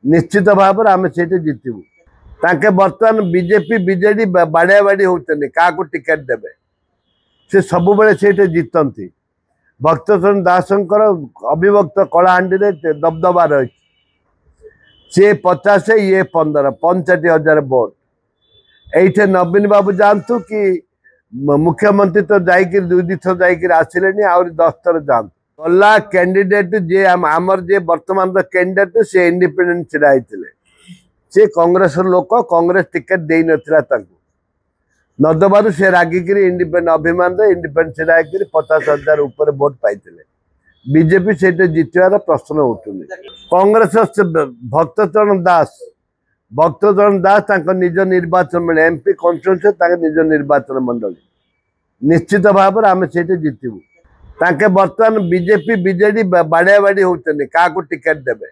निश्चित भाव आम से जितबू ताके बर्तमान बीजेपी बीजेडी बाड़िया बाड़ी होते क्या टिकेट देवे से सब बेले से जितती भक्तचरण दासंकर अभिभक्त कलाहांडी दबदबा रही सी 50 ये 15 65,000 वोट ये नवीन बाबू जानतु कि मुख्यमंत्री तो जाकर 2 थर जाकर आसिले आहरी 10 थर जातु गला कैंडिडेट जे आमर जे वर्तमान कैंडिडेट से इंडिपेंडेंट छिड़ा होते सी कांग्रेस लोक कांग्रेस टिकेट दे ना नदबार से रागिक इंडिपेंडेंट अभिमान इंडिपेंडेंट छिड़ा 50,000 ऊपर वोट पाई बीजेपी से जितवार प्रश्न उठुनि कांग्रेस भक्तचरण दास निज निर्वाचन मिले एमपी कन्स्टिट्यूएंसी निज निर्वाचन मंडल निश्चित भाव आम से जितबू ताके बर्तमान बीजेपी बीजेडी बाड़िया बाड़ी होते क्या टिकेट देवे